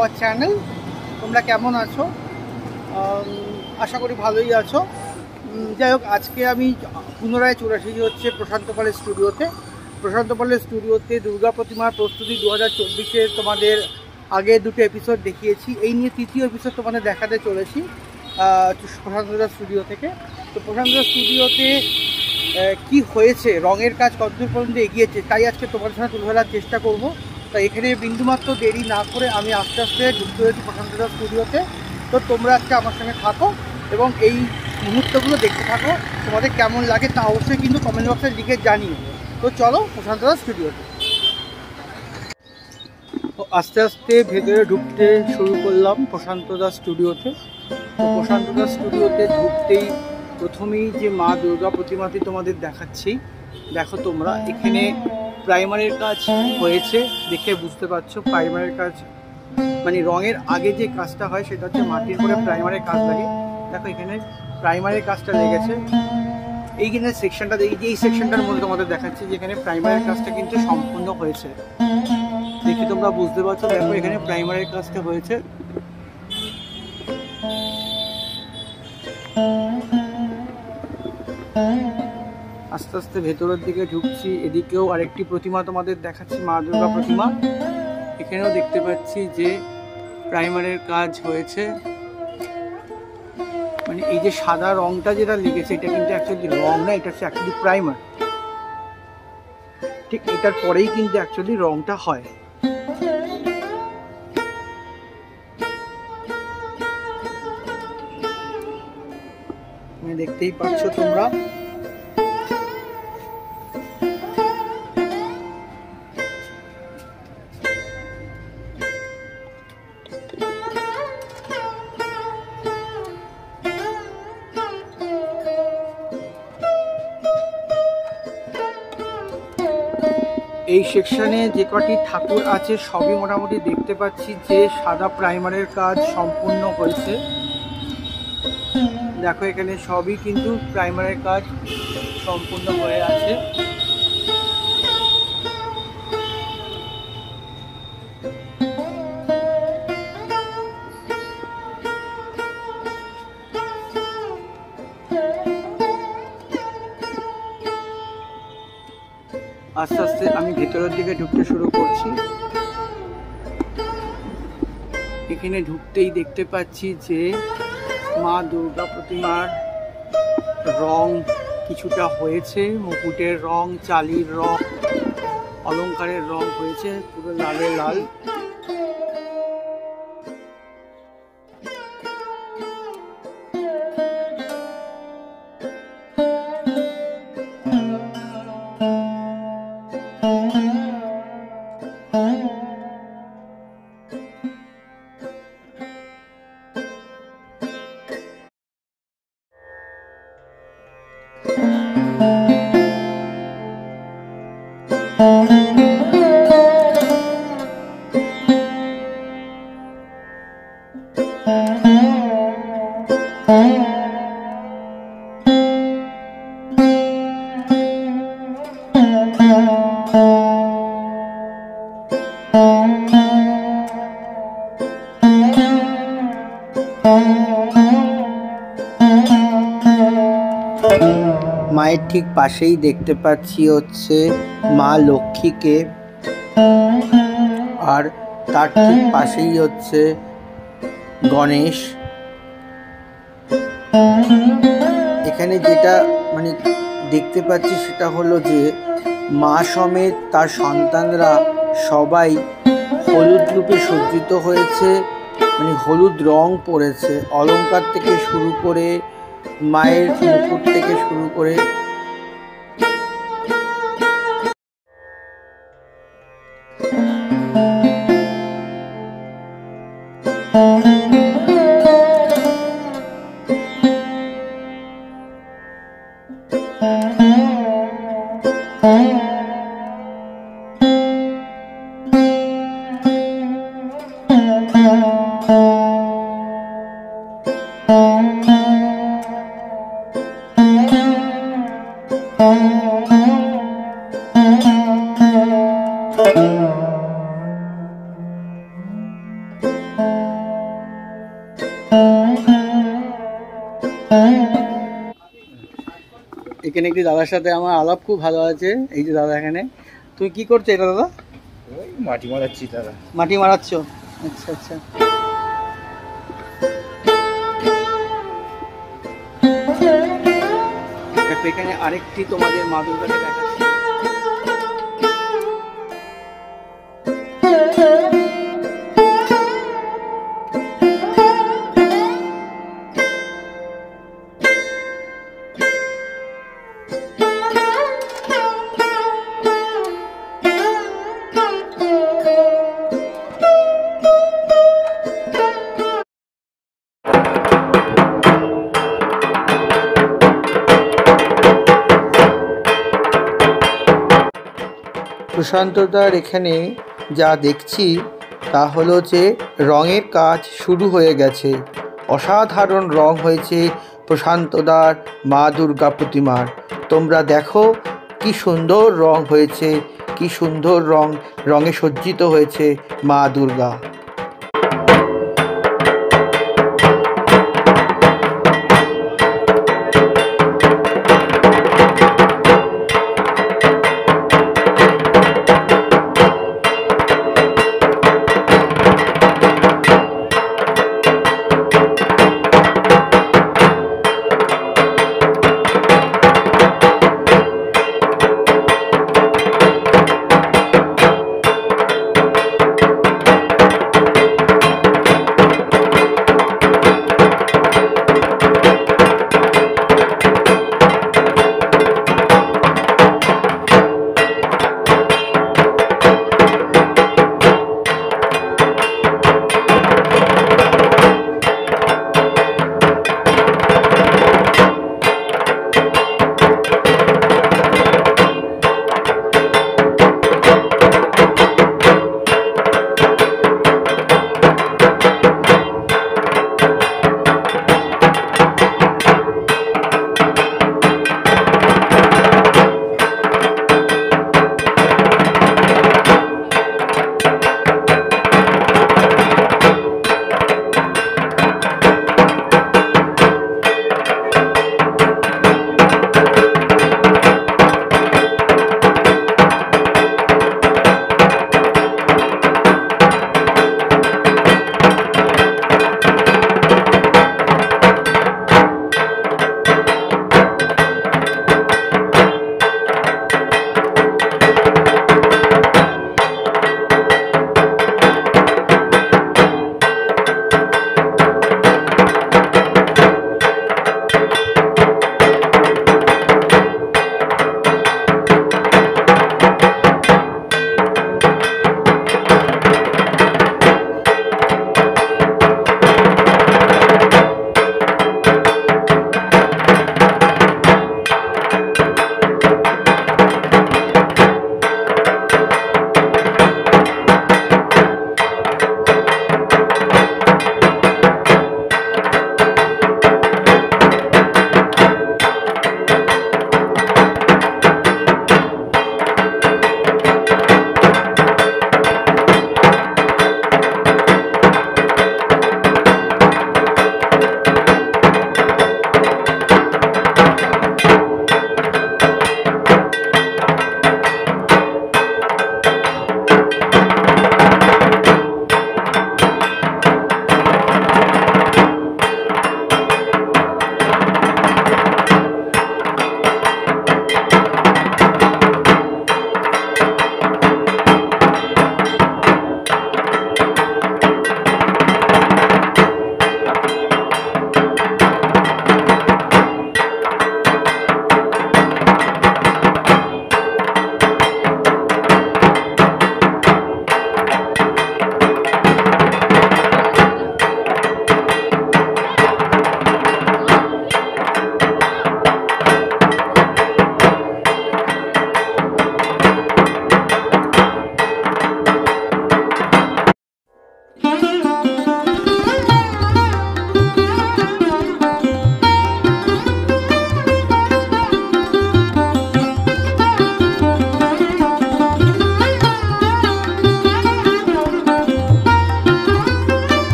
Our channel. তোমরা কেমন আছো? আশা করি ভালোই আছো। যাই হোক, আজকে আমি পুনরায় চলে এসেছি হচ্ছে প্রশান্ত পালের স্টুডিওতে। প্রশান্ত পালের স্টুডিওতে দুর্গা প্রতিমার প্রস্তুতি 2024-এর তোমাদের আগে দুটো এপিসোড দেখিয়েছি। এই নিয়ে তৃতীয় এপিসোড তোমাদের দেখাতে চলেছি প্রশান্তদার স্টুডিও থেকে। তো প্রশান্তদার স্টুডিওতে কি হয়েছে, রঙের কাজ কতদূর পর্যন্ত এগিয়েছে, তাই আজকে তোমাদের সাথে তুলে ধরার চেষ্টা করব। তাই এখানে বিন্দুমাত্র দেরি না করে আমি আস্তে আস্তে যুক্ত হয়েছি প্রশান্তদার স্টুডিওতে। তো তোমরা আজকে আমার সঙ্গে থাকো এবং এই মুহূর্তগুলো দেখতে থাকো। তোমাদের কেমন লাগে তা অবশ্যই কিন্তু কমেন্ট বক্সে লিখে জানিও। তো চলো প্রশান্তদার স্টুডিওতে। তো আস্তে আস্তে ভেতরে ঢুকতে শুরু করলাম প্রশান্তদার স্টুডিওতে। তো প্রশান্তদার স্টুডিওতে ঢুকতেই প্রথমেই যে মা দুর্গা প্রতিমাটি তোমাদের দেখাচ্ছি, দেখো তোমরা এখানে প্রাইমারের কাজ হয়েছে, দেখে বুঝতে পারছো। প্রাইমারের কাজ মানে রঙের আগে যে কাজটা হয় সেটা হচ্ছে মাটির পরে প্রাইমারের কাজ লাগে। দেখো এখানে প্রাইমারের কাজটা লেগেছে। এইখানে সেকশনটা এই সেকশনটার মধ্যে তোমাদের দেখাচ্ছি যেখানে প্রাইমারের কাজটা কিন্তু সম্পূর্ণ হয়েছে। দেখি তোমরা বুঝতে পারছো, দেখো এখানে প্রাইমারের কাজটা হয়েছে। আস্তে আস্তে ভেতরের দিকে ঢুকছি। এদিকেও আরেকটি প্রতিমা তোমাদের দেখাচ্ছি, মা দুর্গা প্রতিমা। এখানেও দেখতে পাচ্ছি যে প্রাইমারের কাজ হয়েছে। মানে এই যে সাদা রংটা যেটা লেগেছে এটা কিন্তু অ্যাকচুয়ালি রং না, এটা হচ্ছে অ্যাকচুয়ালি প্রাইমার। ঠিক এটার পরেই কিন্তু অ্যাকচুয়ালি রংটা হয়। দেখতেই পাচ্ছ তোমরা। এই সেকশনে যে কটি ঠাকুর আছে সবই মোটামুটি দেখতে পাচ্ছি যে সাদা প্রাইমারের কাজ সম্পূর্ণ হয়েছে। দেখো এখানে সবই কিন্তু প্রাইমারের কাজ সম্পূর্ণ হয়ে আছে। আস্তে আস্তে আমি ভেতরের দিকে ঢুকতে শুরু করছি। এখানে ঢুকতেই দেখতে পাচ্ছি যে মা দুর্গা প্রতিমার রং কিছুটা হয়েছে, মুকুটের রং, চালির রং, অলংকারের রং হয়েছে পুরো লালে লাল। মায়ের ঠিক পাশেই দেখতে পাচ্ছি হচ্ছে মা লক্ষ্মীকে, আর তার ঠিক পাশেই হচ্ছে গণেশ। এখানে যেটা মানে দেখতে পাচ্ছি সেটা হলো যে মা সমেত তার সন্তানরা সবাই হলুদ রূপে সজ্জিত হয়েছে, মানে হলুদ রং পড়েছে। অলংকার থেকে শুরু করে মায়ের মুকুট থেকে শুরু করে এখানে একটি দাদার সাথে আমার আলাপ খুব ভালো আছে। এই যে দাদা এখানে, তুমি কি করছো এটা দাদা? ওই মাটি মারাচ্ছি দাদা। মাটি মারাচ্ছ? আচ্ছা আচ্ছা। দেখো এখানে আরেকটি তোমাদের মা দুর্গাকে দেখাচ্ছি। প্রশান্তদার এখানে যা দেখছি তা হলো যে রঙের কাজ শুরু হয়ে গেছে। অসাধারণ রং হয়েছে প্রশান্তদার মা দুর্গা প্রতিমার। তোমরা দেখো কি সুন্দর রং হয়েছে, কি সুন্দর রঙে সজ্জিত হয়েছে মা দুর্গা।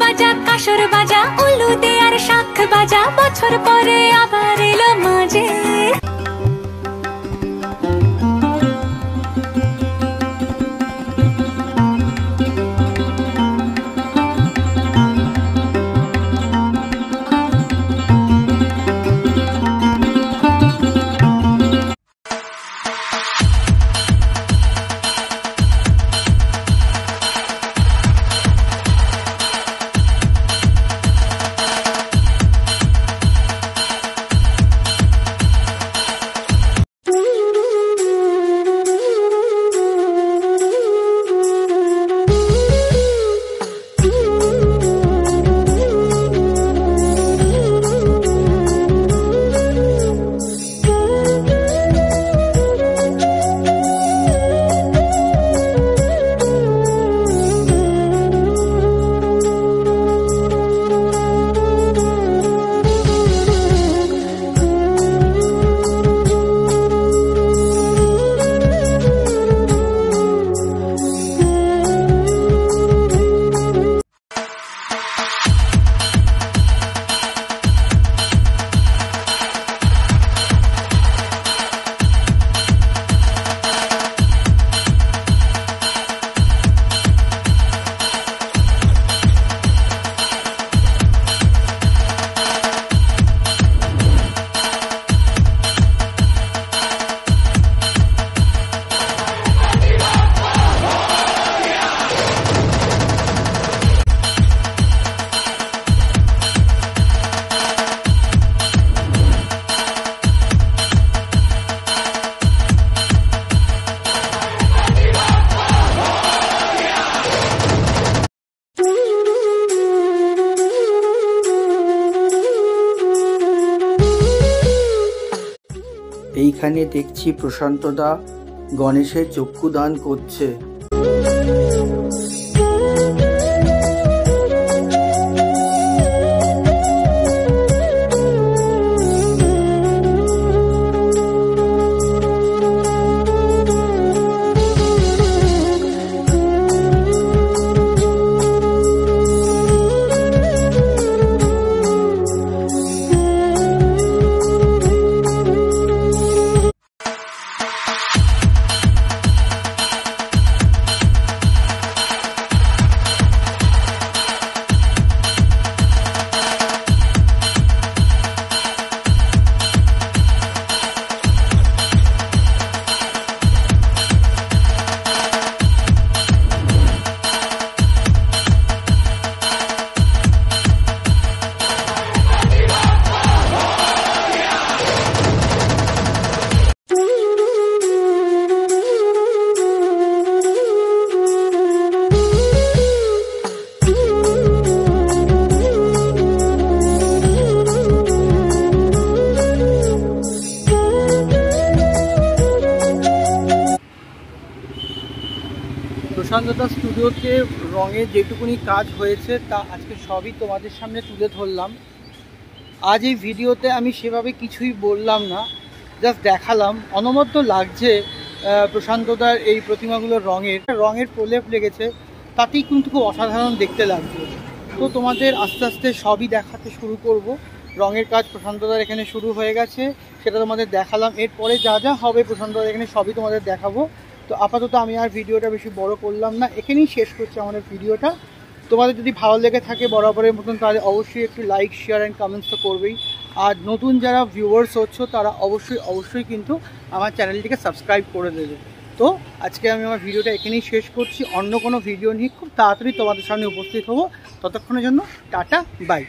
বাজা কাসর বাজা উলু দে আর শাখ বাজা বছর পরে আবার এলো মাঝে এইখানে দেখছি প্রশান্তদা গণেশের চক্ষুদান করছে। প্রশান্তদা স্টুডিওতে রঙের যেটুকুনি কাজ হয়েছে তা আজকে সবই তোমাদের সামনে তুলে ধরলাম। আজ এই ভিডিওতে আমি সেভাবে কিছুই বললাম না, জাস্ট দেখালাম। অনবদ্য লাগছে প্রশান্তদার এই প্রতিমাগুলোর রঙের প্রলেপ লেগেছে, তাতেই কিন্তু খুব অসাধারণ দেখতে লাগছে। তো তোমাদের আস্তে আস্তে সবই দেখাতে শুরু করব। রঙের কাজ প্রশান্তদার এখানে শুরু হয়ে গেছে, সেটা তোমাদের দেখালাম। এরপরে যা যা হবে প্রশান্তদার এখানে সবই তোমাদের দেখাবো। তো আপাতত আমি আর ভিডিওটা বেশি বড় করলাম না, এখানেই শেষ করছি আমাদের ভিডিওটা। তোমাদের যদি ভালো লেগে থাকে বরাবরের মতন, তাহলে অবশ্যই একটু লাইক, শেয়ার অ্যান্ড কমেন্টস তো করবেই। আর নতুন যারা ভিউয়ার্স হচ্ছ তারা অবশ্যই কিন্তু আমার চ্যানেলটিকে সাবস্ক্রাইব করে দেবে। তো আজকে আমি আমার ভিডিওটা এখানেই শেষ করছি। অন্য কোনো ভিডিও নিয়ে খুব তাড়াতাড়ি তোমাদের সামনে উপস্থিত হব। ততক্ষণের জন্য টাটা, বাই।